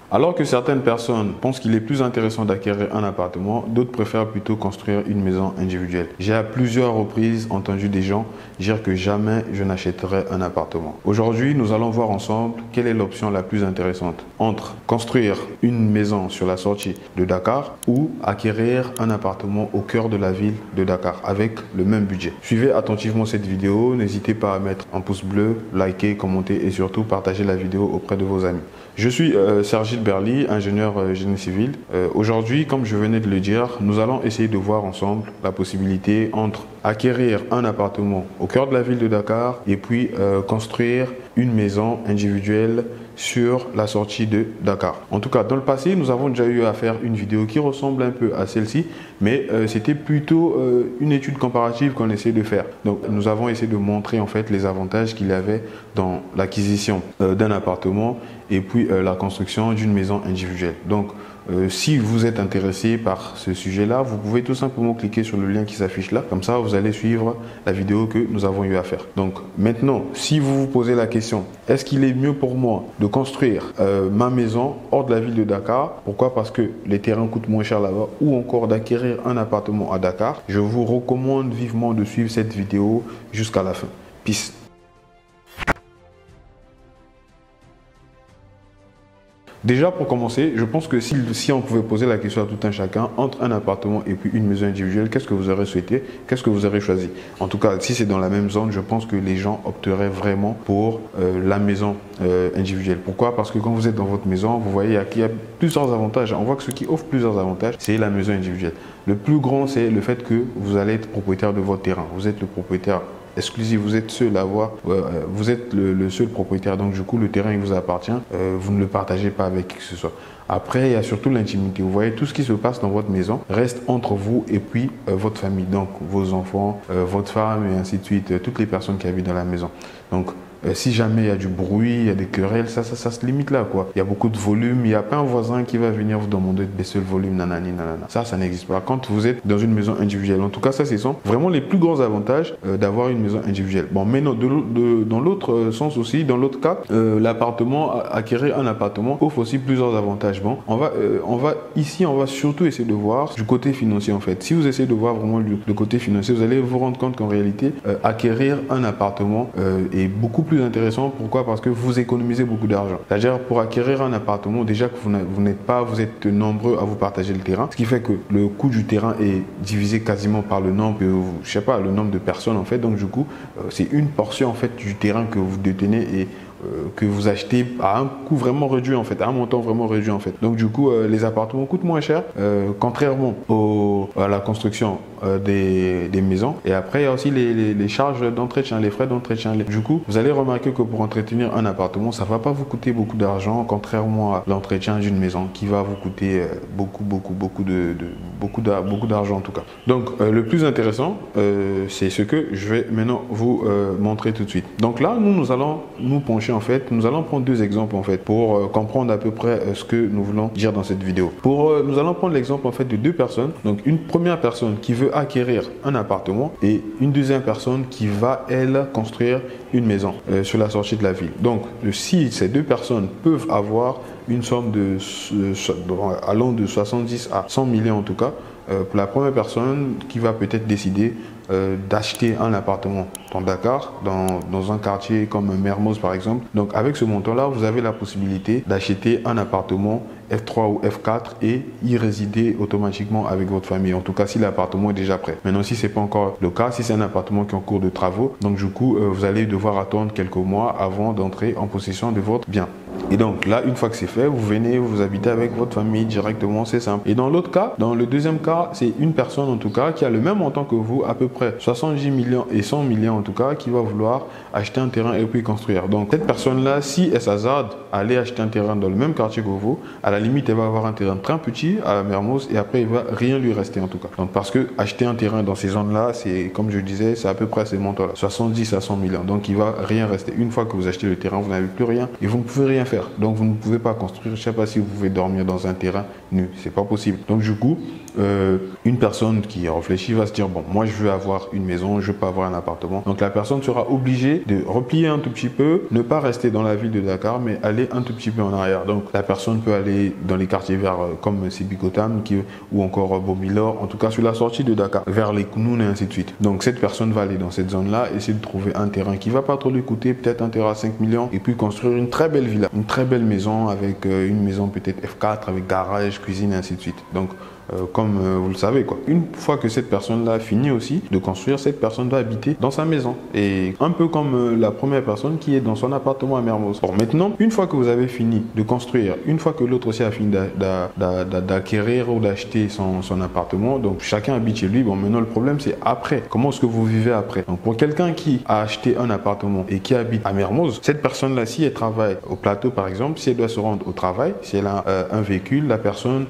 Alors que certaines personnes pensent qu'il est plus intéressant d'acquérir un appartement, d'autres préfèrent plutôt construire une maison individuelle. J'ai à plusieurs reprises entendu des gens dire que jamais je n'achèterai un appartement. Aujourd'hui, nous allons voir ensemble quelle est l'option la plus intéressante entre construire une maison sur la sortie de Dakar ou acquérir un appartement au cœur de la ville de Dakar avec le même budget. Suivez attentivement cette vidéo, n'hésitez pas à mettre un pouce bleu, liker, commenter et surtout partager la vidéo auprès de vos amis. Je suis Sergile Berly, ingénieur génie civil. Aujourd'hui, comme je venais de le dire, nous allons essayer de voir ensemble la possibilité entre acquérir un appartement au cœur de la ville de Dakar et puis construire une maison individuelle sur la sortie de Dakar. En tout cas, dans le passé, nous avons déjà eu à faire une vidéo qui ressemble un peu à celle-ci, mais c'était plutôt une étude comparative qu'on essayait de faire. Donc, nous avons essayé de montrer en fait les avantages qu'il y avait dans l'acquisition d'un appartement et puis la construction d'une maison individuelle. Donc, si vous êtes intéressé par ce sujet-là, vous pouvez tout simplement cliquer sur le lien qui s'affiche là. Comme ça, vous allez suivre la vidéo que nous avons eu à faire. Donc maintenant, si vous vous posez la question, est-ce qu'il est mieux pour moi de construire ma maison hors de la ville de Dakar? Pourquoi? Parce que les terrains coûtent moins cher là-bas, ou encore d'acquérir un appartement à Dakar. Je vous recommande vivement de suivre cette vidéo jusqu'à la fin. Peace. Déjà, pour commencer, je pense que si on pouvait poser la question à tout un chacun, entre un appartement et puis une maison individuelle, qu'est-ce que vous aurez souhaité? Qu'est-ce que vous aurez choisi? En tout cas, si c'est dans la même zone, je pense que les gens opteraient vraiment pour la maison individuelle. Pourquoi? Parce que quand vous êtes dans votre maison, vous voyez qu'il y a plusieurs avantages. On voit que ce qui offre plusieurs avantages, c'est la maison individuelle. Le plus grand, c'est le fait que vous allez être propriétaire de votre terrain. Vous êtes le propriétaire exclusif, vous êtes seul à avoir, vous êtes le seul propriétaire, donc du coup le terrain il vous appartient, vous ne le partagez pas avec qui que ce soit. Après, il y a surtout l'intimité. Vous voyez, tout ce qui se passe dans votre maison reste entre vous et puis votre famille, donc vos enfants, votre femme et ainsi de suite, toutes les personnes qui habitent dans la maison. Donc si jamais il y a du bruit, il y a des querelles, ça se limite là, quoi. Il y a beaucoup de volume, il n'y a pas un voisin qui va venir vous demander de baisser le volume, nanani, nanana. Ça n'existe pas. Quand vous êtes dans une maison individuelle, en tout cas, ça, ce sont vraiment les plus grands avantages d'avoir une maison individuelle. Bon, mais non, dans l'autre sens aussi, dans l'autre cas, acquérir un appartement offre aussi plusieurs avantages. Bon, on va surtout essayer de voir du côté financier, en fait. Si vous essayez de voir vraiment le côté financier, vous allez vous rendre compte qu'en réalité, acquérir un appartement est beaucoup plus intéressant. Pourquoi? Parce que vous économisez beaucoup d'argent. C'est-à-dire pour acquérir un appartement, déjà que vous êtes nombreux à vous partager le terrain, ce qui fait que le coût du terrain est divisé quasiment par le nombre, le nombre de personnes en fait. Donc du coup, c'est une portion en fait du terrain que vous détenez et que vous achetez à un coût vraiment réduit en fait, à un montant vraiment réduit en fait. Donc du coup, les appartements coûtent moins cher, contrairement à la construction des maisons. Et après, il y a aussi les charges d'entretien, les frais d'entretien. Du coup, vous allez remarquer que pour entretenir un appartement, ça ne va pas vous coûter beaucoup d'argent, contrairement à l'entretien d'une maison qui va vous coûter beaucoup d'argent en tout cas. Donc, le plus intéressant, c'est ce que je vais maintenant vous montrer tout de suite. Donc là, nous allons nous pencher en fait, nous allons prendre deux exemples en fait pour comprendre à peu près ce que nous voulons dire dans cette vidéo. Nous allons prendre l'exemple en fait de deux personnes. Donc, une première personne qui veut acquérir un appartement et une deuxième personne qui va, elle, construire une maison sur la sortie de la ville. Donc, si ces deux personnes peuvent avoir une somme allant de 70 à 100 millions en tout cas, pour la première personne qui va peut-être décider d'acheter un appartement dans Dakar, dans un quartier comme Mermoz par exemple. Donc avec ce montant-là, vous avez la possibilité d'acheter un appartement F3 ou F4 et y résider automatiquement avec votre famille. En tout cas, si l'appartement est déjà prêt. Maintenant, si ce n'est pas encore le cas, si c'est un appartement qui est en cours de travaux, donc du coup, vous allez devoir attendre quelques mois avant d'entrer en possession de votre bien. Et donc là, une fois que c'est fait, vous venez, vous habitez avec votre famille directement, c'est simple. Et dans l'autre cas, dans le deuxième cas, c'est une personne en tout cas qui a le même montant que vous, à peu près 70 millions et 100 millions en tout cas, qui va vouloir acheter un terrain et puis construire. Donc cette personne-là, si elle s'hasarde à aller acheter un terrain dans le même quartier que vous, à la limite, elle va avoir un terrain très petit à Mermoz et après, il va rien lui rester en tout cas. Donc parce que acheter un terrain dans ces zones-là, c'est comme je disais, c'est à peu près ces montants-là, 70 à 100 millions. Donc il va rien rester. Une fois que vous achetez le terrain, vous n'avez plus rien et vous ne pouvez rien faire. Donc vous ne pouvez pas construire, je ne sais pas si vous pouvez dormir dans un terrain nu, c'est pas possible. Donc du coup, une personne qui réfléchit va se dire, bon, moi je veux avoir une maison, je veux pas avoir un appartement. Donc la personne sera obligée de replier un tout petit peu, ne pas rester dans la ville de Dakar, mais aller un tout petit peu en arrière. Donc la personne peut aller dans les quartiers verts comme Sébikotane ou encore Bombilor, en tout cas sur la sortie de Dakar, vers les Kounoun et ainsi de suite. Donc cette personne va aller dans cette zone-là, essayer de trouver un terrain qui va pas trop lui coûter, peut-être un terrain à 5 millions, et puis construire une très belle villa, une très belle maison avec une maison peut-être F4, avec garage, cuisine et ainsi de suite. Donc comme vous le savez quoi. Une fois que cette personne-là finit aussi de construire, cette personne va habiter dans sa maison. Et un peu comme la première personne qui est dans son appartement à Mermoz. Bon, maintenant, une fois que vous avez fini de construire, une fois que l'autre aussi a fini d'acquérir ou d'acheter son appartement, donc chacun habite chez lui. Bon, maintenant le problème c'est après. Comment est-ce que vous vivez après? Donc pour quelqu'un qui a acheté un appartement et qui habite à Mermoz, cette personne-là, si elle travaille au plateau par exemple, si elle doit se rendre au travail, si elle a un véhicule, la personne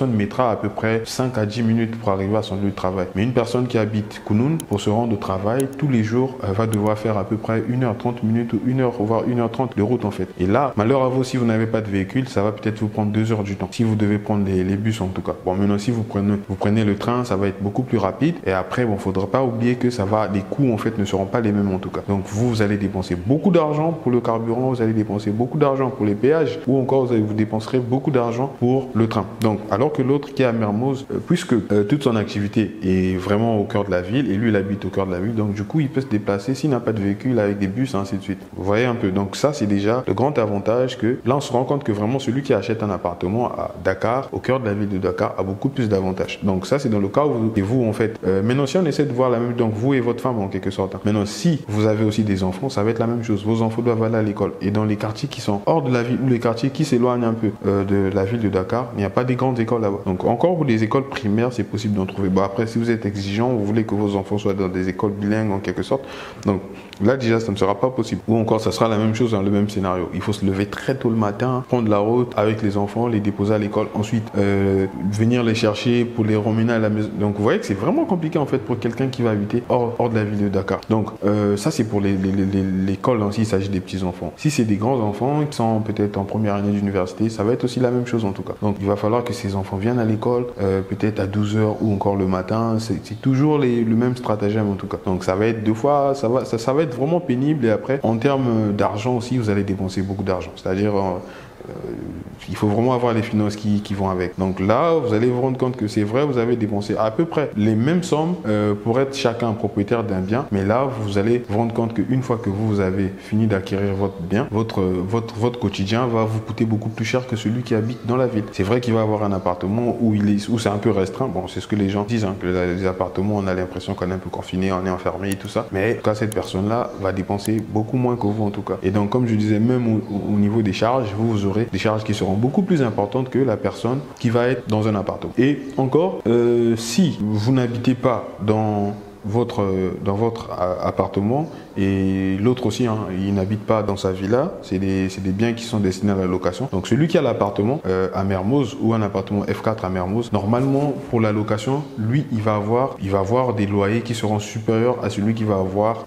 mettra à peu près 5 à 10 minutes pour arriver à son lieu de travail. Mais une personne qui habite Kounoun, pour se rendre au travail, tous les jours, va devoir faire à peu près 1h30 minutes ou 1h, voire 1h30 de route en fait. Et là, malheur à vous, si vous n'avez pas de véhicule, ça va peut-être vous prendre 2 heures du temps. Si vous devez prendre les bus en tout cas. Bon, maintenant si vous prenez le train, ça va être beaucoup plus rapide. Et après, bon, faudra pas oublier que les coûts en fait ne seront pas les mêmes en tout cas. Donc vous allez dépenser beaucoup d'argent pour le carburant, vous allez dépenser beaucoup d'argent pour les péages, ou encore vous dépenserez beaucoup d'argent pour le train. Donc, alors que l'autre qui est à Mermoz, puisque toute son activité est vraiment au cœur de la ville, et lui il habite au cœur de la ville, donc du coup il peut se déplacer s'il n'a pas de véhicule avec des bus, ainsi de suite. Vous voyez un peu, donc ça c'est déjà le grand avantage que là on se rend compte que vraiment celui qui achète un appartement à Dakar, au cœur de la ville de Dakar, a beaucoup plus d'avantages. Donc ça c'est dans le cas où vous en fait. Maintenant si on essaie de voir la même, donc vous et votre femme en quelque sorte. Maintenant si vous avez aussi des enfants, ça va être la même chose. Vos enfants doivent aller à l'école. Et dans les quartiers qui sont hors de la ville, ou les quartiers qui s'éloignent un peu de la ville de Dakar, il n'y a pas des grandes écoles là-bas. Donc encore pour des écoles primaires, c'est possible d'en trouver. Bon après, si vous êtes exigeant, vous voulez que vos enfants soient dans des écoles bilingues en quelque sorte, donc là déjà ça ne sera pas possible. Ou encore ça sera la même chose dans le même scénario. Il faut se lever très tôt le matin, prendre la route avec les enfants, les déposer à l'école, ensuite venir les chercher pour les ramener à la maison. Donc vous voyez que c'est vraiment compliqué en fait pour quelqu'un qui va habiter hors de la ville de Dakar. Donc ça c'est pour l'école hein, s'il s'agit des petits enfants. Si c'est des grands enfants qui sont peut-être en première année d'université, ça va être aussi la même chose en tout cas. Donc il va falloir que ces enfants viennent à l'école peut-être à 12 h ou encore le matin. C'est toujours le même stratagème en tout cas. Donc ça va être deux fois, ça va être vraiment pénible. Et après en termes d'argent aussi, vous allez dépenser beaucoup d'argent. C'est-à-dire il faut vraiment avoir les finances qui vont avec. Donc là, vous allez vous rendre compte que c'est vrai, vous avez dépensé à peu près les mêmes sommes pour être chacun propriétaire d'un bien. Mais là, vous allez vous rendre compte qu'une fois que vous avez fini d'acquérir votre bien, votre quotidien va vous coûter beaucoup plus cher que celui qui habite dans la ville. C'est vrai qu'il va avoir un appartement où c'est un peu restreint. Bon, c'est ce que les gens disent, hein, que les appartements, on a l'impression qu'on est un peu confiné, on est enfermé et tout ça. Mais en tout cas, cette personne-là va dépenser beaucoup moins que vous en tout cas. Et donc, comme je disais, même au niveau des charges, vous aurez des charges qui seront beaucoup plus importantes que la personne qui va être dans un appartement. Et encore, si vous n'habitez pas dans votre appartement et l'autre aussi, hein, il n'habite pas dans sa villa, c'est des biens qui sont destinés à la location. Donc celui qui a l'appartement à Mermoz ou un appartement F4 à Mermoz, normalement pour la location, lui il va avoir des loyers qui seront supérieurs à celui qui va avoir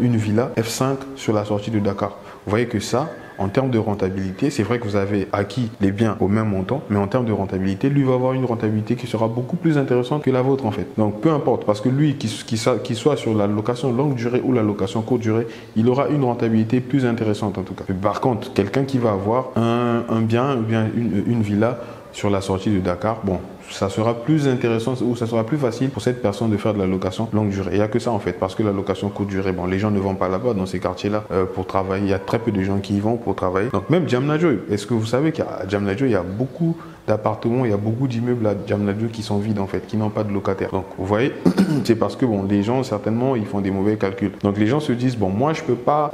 une villa F5 sur la sortie de Dakar. Vous voyez que ça, en termes de rentabilité, c'est vrai que vous avez acquis les biens au même montant, mais en termes de rentabilité, lui va avoir une rentabilité qui sera beaucoup plus intéressante que la vôtre en fait. Donc peu importe, parce que lui, qu'il soit sur la location longue durée ou la location courte durée, il aura une rentabilité plus intéressante en tout cas. Par contre, quelqu'un qui va avoir un bien ou bien une villa sur la sortie de Dakar, bon, ça sera plus intéressant ou ça sera plus facile pour cette personne de faire de la location longue durée. Il n'y a que ça en fait, parce que la location courte durée, bon, les gens ne vont pas là-bas dans ces quartiers-là pour travailler. Il y a très peu de gens qui y vont pour travailler. Donc même Djamnajoy, est-ce que vous savez qu'à Djamnajoy, il y a beaucoup d'appartements, il y a beaucoup d'immeubles à Djamnajoy qui sont vides en fait, qui n'ont pas de locataires. Donc vous voyez, c'est parce que bon, les gens certainement ils font des mauvais calculs. Donc les gens se disent bon, moi je peux pas,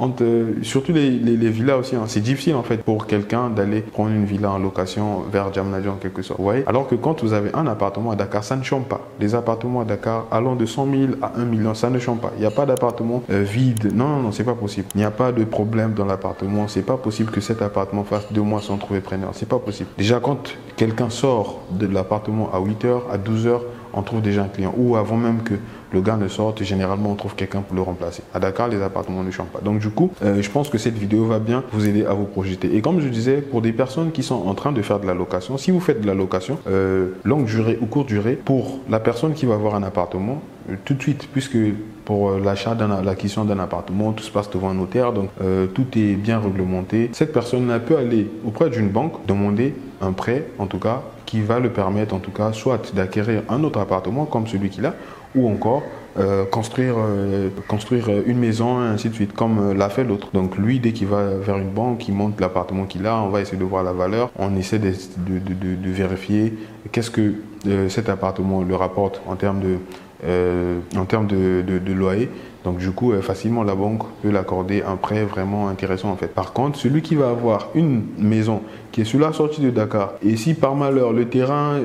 surtout les villas aussi, hein, c'est difficile en fait pour quelqu'un d'aller prendre une villa en location vers Djamnajoy en quelque sorte. Vous voyez, alors que quand vous avez un appartement à Dakar, ça ne chante pas. Les appartements à Dakar allant de 100 000 à 1 million, ça ne chante pas. Il n'y a pas d'appartement vide. Non, c'est pas possible. Il n'y a pas de problème dans l'appartement. C'est pas possible que cet appartement fasse 2 mois sans trouver preneur. C'est pas possible. Déjà quand quelqu'un sort de l'appartement à 8 h, à 12 h, on trouve déjà un client. Ou avant même que le gars ne sorte, généralement on trouve quelqu'un pour le remplacer. À Dakar, les appartements ne changent pas. Donc du coup, je pense que cette vidéo va bien vous aider à vous projeter. Et comme je disais, pour des personnes qui sont en train de faire de la location, si vous faites de la location, longue durée ou courte durée, pour la personne qui va avoir un appartement, tout de suite, puisque pour l'acquisition d'un appartement, tout se passe devant un notaire, donc tout est bien réglementé. Cette personne peut aller auprès d'une banque, demander un prêt, en tout cas, qui va le permettre, en tout cas, soit d'acquérir un autre appartement comme celui qu'il a, ou encore construire une maison, et ainsi de suite, comme l'a fait l'autre. Donc lui, dès qu'il va vers une banque, il monte l'appartement qu'il a, on va essayer de voir la valeur, on essaie de vérifier qu'est-ce que cet appartement le rapporte en termes de loyer. Donc du coup, facilement, la banque peut l'accorder un prêt vraiment intéressant en fait. Par contre, celui qui va avoir une maison qui est sur la sortie de Dakar, et si par malheur le terrain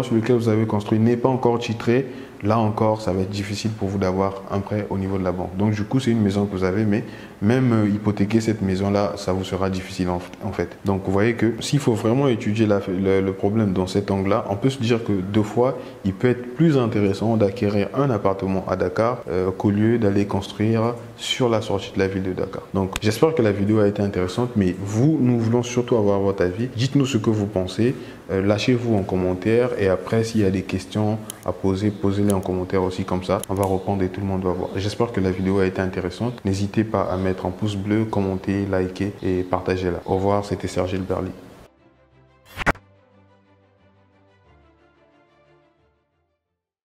sur lequel vous avez construit n'est pas encore titré, là encore, ça va être difficile pour vous d'avoir un prêt au niveau de la banque. Donc du coup, c'est une maison que vous avez, mais même hypothéquer cette maison-là, ça vous sera difficile en fait. Donc vous voyez que s'il faut vraiment étudier le problème dans cet angle-là, on peut se dire que deux fois, il peut être plus intéressant d'acquérir un appartement à Dakar qu'au lieu d'aller construire sur la sortie de la ville de Dakar. Donc j'espère que la vidéo a été intéressante, mais nous voulons surtout avoir votre avis. Dites-nous ce que vous pensez, lâchez-vous en commentaire, et après s'il y a des questions à poser, posez-les en commentaire aussi, comme ça on va répondre et tout le monde va voir. J'espère que la vidéo a été intéressante. N'hésitez pas à mettre un pouce bleu, commenter, liker et partager-la. Au revoir, c'était Serge Berly.